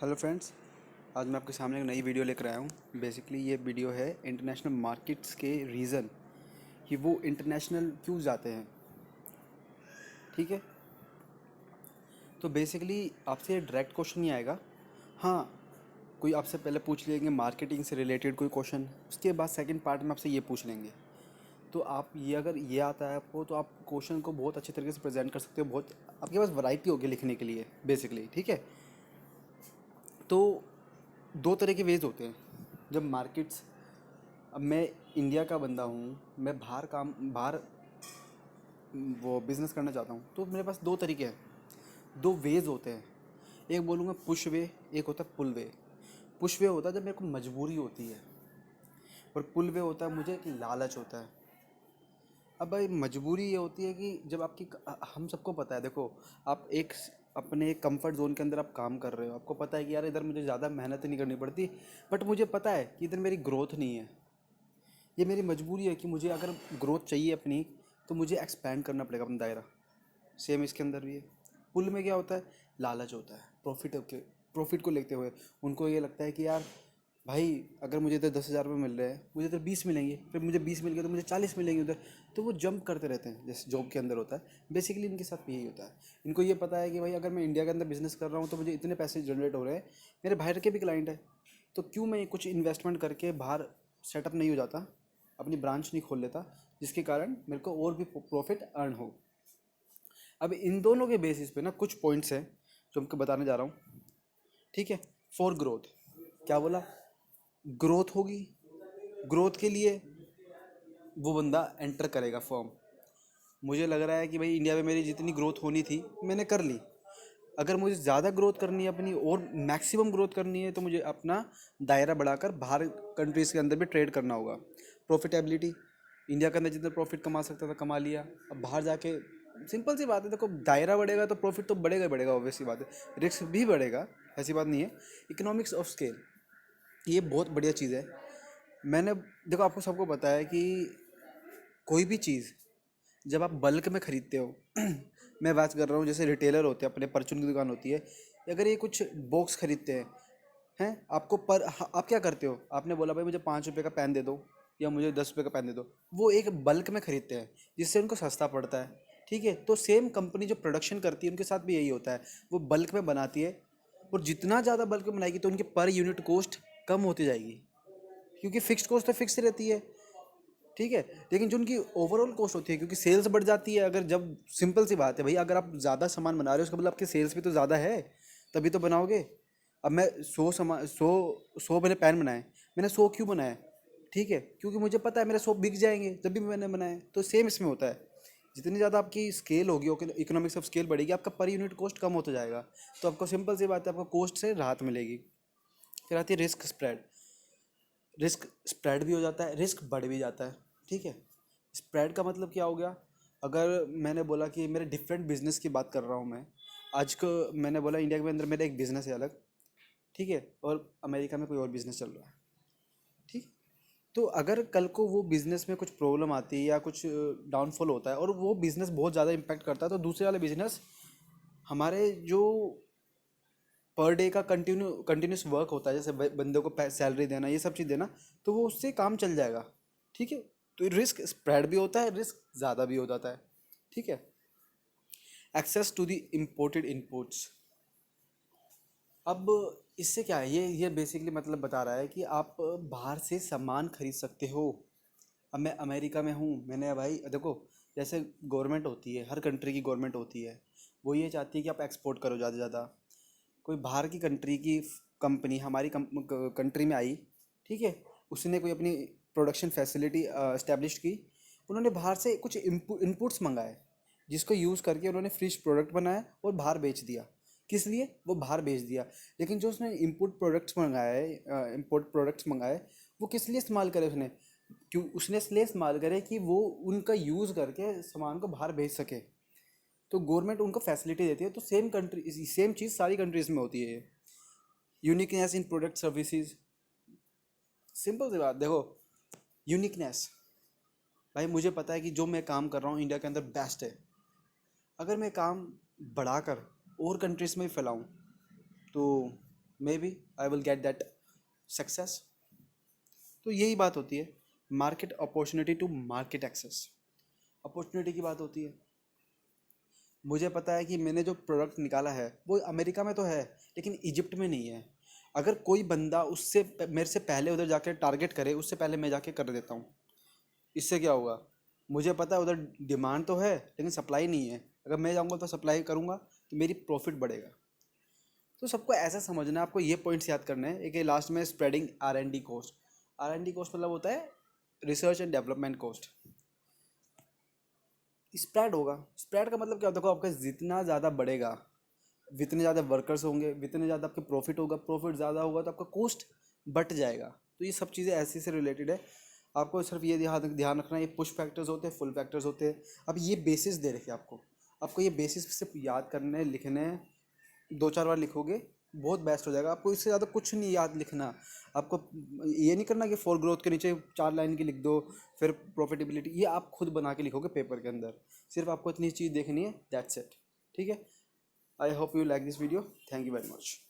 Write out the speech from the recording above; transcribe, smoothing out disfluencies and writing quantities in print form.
Hello friends, आज मैं आपके सामने एक नई वीडियो लेकर आया हूँ। बेसिकली ये वीडियो है इंटरनेशनल मार्केट्स के रीज़न कि वो इंटरनेशनल क्यों जाते हैं। ठीक है, तो बेसिकली आपसे डायरेक्ट क्वेश्चन नहीं आएगा। हाँ, कोई आपसे पहले पूछ लेंगे मार्केटिंग से रिलेटेड कोई क्वेश्चन, उसके बाद सेकंड पार्ट में आपसे ये पूछ लेंगे। तो आप ये अगर ये आता है आपको तो आप क्वेश्चन को बहुत अच्छे तरीके से प्रेजेंट कर सकते हो। बहुत आपके पास वैरायटी होगी लिखने के लिए बेसिकली। ठीक है, तो दो तरह के वेज होते हैं जब मार्केट्स। अब मैं इंडिया का बंदा हूँ, मैं बाहर वो बिज़नेस करना चाहता हूँ, तो मेरे पास दो तरीके हैं, दो वेज होते हैं। एक बोलूँगा पुश वे, एक होता है पुल वे। पुश वे होता है जब मेरे को मजबूरी होती है, और पुल वे होता है मुझे एक लालच होता है। अब भाई मजबूरी ये होती है कि जब आपकी हम सबको पता है, देखो आप अपने कंफर्ट जोन के अंदर आप काम कर रहे हो, आपको पता है कि यार इधर मुझे ज़्यादा मेहनत नहीं करनी पड़ती, बट मुझे पता है कि इधर मेरी ग्रोथ नहीं है। ये मेरी मजबूरी है कि मुझे अगर ग्रोथ चाहिए अपनी, तो मुझे एक्सपैंड करना पड़ेगा अपना दायरा। सेम इसके अंदर भी है। पुल में क्या होता है, लालच होता है प्रॉफिट को लेते हुए। उनको ये लगता है कि यार भाई अगर मुझे इधर 10,000 रुपये मिल रहे हैं, मुझे इधर 20 मिलेंगे, फिर मुझे 20 मिल गए तो मुझे 40 मिलेंगे उधर। तो वो जंप करते रहते हैं जैसे जॉब के अंदर होता है। बेसिकली इनके साथ भी यही होता है। इनको ये पता है कि भाई अगर मैं इंडिया के अंदर बिजनेस कर रहा हूँ तो मुझे इतने पैसे जनरेट हो रहे हैं, मेरे बाहर के भी क्लाइंट है, तो क्यों मैं कुछ इन्वेस्टमेंट करके बाहर सेटअप नहीं हो जाता, अपनी ब्रांच नहीं खोल लेता, जिसके कारण मेरे को और भी प्रॉफिट अर्न हो। अब इन दोनों के बेसिस पे ना कुछ पॉइंट्स हैं जो हमको बताने जा रहा हूँ। ठीक है, फॉर ग्रोथ, क्या बोला, ग्रोथ होगी, ग्रोथ के लिए वो बंदा एंटर करेगा फॉर्म। मुझे लग रहा है कि भाई इंडिया में मेरी जितनी ग्रोथ होनी थी मैंने कर ली। अगर मुझे ज़्यादा ग्रोथ करनी है अपनी और मैक्सिमम ग्रोथ करनी है, तो मुझे अपना दायरा बढ़ाकर बाहर कंट्रीज़ के अंदर भी ट्रेड करना होगा। प्रॉफिटेबिलिटी, इंडिया के अंदर जितना प्रॉफिट कमा सकता था कमा लिया, अब बाहर जाके सिंपल सी बात है, देखो दायरा बढ़ेगा तो प्रॉफिट तो बढ़ेगा ही बढ़ेगा, ऑब्वियस सी बात है, रिस्क भी बढ़ेगा, ऐसी बात नहीं है। इकोनॉमिक्स ऑफ स्केल, ये बहुत बढ़िया चीज़ है। मैंने देखो आपको सबको पता है कि कोई भी चीज़ जब आप बल्क में ख़रीदते हो मैं बात कर रहा हूँ जैसे रिटेलर होते हैं, अपने परचून की दुकान होती है, अगर ये कुछ बॉक्स खरीदते हैं आपको आप क्या करते हो, आपने बोला भाई मुझे 5 रुपये का पेन दे दो या मुझे 10 रुपये का पेन दे दो, वो एक बल्क में ख़रीदते हैं जिससे उनको सस्ता पड़ता है। ठीक है, तो सेम कंपनी जो प्रोडक्शन करती है उनके साथ भी यही होता है, वो बल्क में बनाती है, और जितना ज़्यादा बल्क में बनाएगी तो उनकी पर यूनिट कॉस्ट कम होती जाएगी, क्योंकि फिक्स्ड कॉस्ट तो फिक्स रहती है। ठीक है, लेकिन जो उनकी ओवरऑल कॉस्ट होती है, क्योंकि सेल्स बढ़ जाती है, अगर जब सिंपल सी बात है भाई, अगर आप ज़्यादा सामान बना रहे हो उसका मतलब आपके सेल्स भी तो ज़्यादा है, तभी तो बनाओगे। अब मैं 100 मैंने पेन बनाए, मैंने 100 क्यों बनाए, ठीक है, क्योंकि मुझे पता है मेरे 100 बिक जाएंगे जब भी मैंने बनाए। तो सेम इसमें होता है, जितनी ज़्यादा आपकी स्केल होगी, इकोनॉमिक्स ऑफ स्केल बढ़ेगी, आपका पर यूनिट कॉस्ट कम होता जाएगा, तो आपको सिंपल सी बात है आपको कॉस्ट से राहत मिलेगी। फिर आती है रिस्क स्प्रेड। रिस्क स्प्रेड भी हो जाता है, रिस्क बढ़ भी जाता है। ठीक है, स्प्रेड का मतलब क्या हो गया, अगर मैंने बोला कि मेरे डिफरेंट बिजनेस की बात कर रहा हूँ मैं, आज को मैंने बोला इंडिया के अंदर मेरा एक बिज़नेस है अलग, ठीक है, और अमेरिका में कोई और बिज़नेस चल रहा है। ठीक, तो अगर कल को वो बिज़नेस में कुछ प्रॉब्लम आती है या कुछ डाउनफॉल होता है और वो बिज़नेस बहुत ज़्यादा इम्पैक्ट करता है, तो दूसरे वाले बिज़नेस हमारे जो पर डे का कंटिन्यूस वर्क होता है, जैसे बंदे को सैलरी देना, ये सब चीज़ देना, तो वो उससे काम चल जाएगा। ठीक है, तो रिस्क स्प्रेड भी होता है, रिस्क ज़्यादा भी हो जाता है। ठीक है, access to the imported inputs. अब इससे क्या है, ये बेसिकली मतलब बता रहा है कि आप बाहर से सामान खरीद सकते हो। अब मैं अमेरिका में हूँ, मैंने भाई देखो, जैसे गवर्नमेंट होती है, हर कंट्री की गवर्नमेंट होती है, वो ये चाहती है कि आप एक्सपोर्ट करो ज़्यादा से ज़्यादा। कोई बाहर की कंट्री की कंपनी हमारी कंट्री में आई, ठीक है, उसने कोई अपनी प्रोडक्शन फैसिलिटी इस्टेब्लिश की, उन्होंने बाहर से कुछ इनपुट्स मंगाए, जिसको यूज़ करके उन्होंने फिश प्रोडक्ट बनाया और बाहर बेच दिया। किस लिए, वो बाहर बेच दिया। लेकिन जो उसने इम्पोर्ट प्रोडक्ट्स मंगाए, वो किस लिए इस्तेमाल करे उसने, क्यों उसने इसलिए इस्तेमाल करे कि वो उनका यूज़ करके सामान को बाहर भेज सके, तो गवर्नमेंट उनको फैसिलिटी देती है। तो सेम चीज़ सारी कंट्रीज़ में होती है। Uniqueness in product services, simple सी बात देखो, यूनिकनेस, भाई मुझे पता है कि जो मैं काम कर रहा हूँ इंडिया के अंदर बेस्ट है, अगर मैं काम बढ़ाकर और कंट्रीज़ में भी फैलाऊँ तो may be I will get that success. तो यही बात होती है, market opportunity to market access. Opportunity की बात होती है, मुझे पता है कि मैंने जो प्रोडक्ट निकाला है वो अमेरिका में तो है लेकिन इजिप्ट में नहीं है। अगर कोई बंदा उससे मेरे से पहले उधर जाकर टारगेट करे, उससे पहले मैं जाके कर देता हूँ। इससे क्या होगा, मुझे पता है उधर डिमांड तो है लेकिन सप्लाई नहीं है। अगर मैं जाऊँगा तो सप्लाई करूँगा तो मेरी प्रॉफिट बढ़ेगा। तो सबको ऐसा समझना है, आपको ये पॉइंट्स याद करने हैं। एक लास्ट में spreading R&D cost. R&D cost मतलब होता है research and development cost. Spread होगा, स्प्रेड का मतलब क्या होता है, देखो आपका जितना ज़्यादा बढ़ेगा, जितने ज़्यादा वर्कर्स होंगे, जितने ज़्यादा आपके प्रॉफिट होगा, प्रॉफिट ज़्यादा होगा तो आपका कॉस्ट बढ़ जाएगा। तो ये सब चीज़ें ऐसे से रिलेटेड है। आपको सिर्फ ये ध्यान रखना है, ये पुश फैक्टर्स होते हैं, फुल फैक्टर्स होते हैं। अब ये बेसिस दे रखे आपको, आपको ये बेसिस सिर्फ याद करने लिखने हैं। 2-4 बार लिखोगे बहुत बेस्ट हो जाएगा। आपको इससे ज़्यादा कुछ नहीं याद लिखना। आपको ये नहीं करना कि फॉर ग्रोथ के नीचे 4 लाइन की लिख दो, फिर प्रॉफिटेबिलिटी, ये आप खुद बना के लिखोगे पेपर के अंदर। सिर्फ आपको इतनी चीज़ देखनी है, दैट्स इट। ठीक है, I hope you like this video, thank you very much.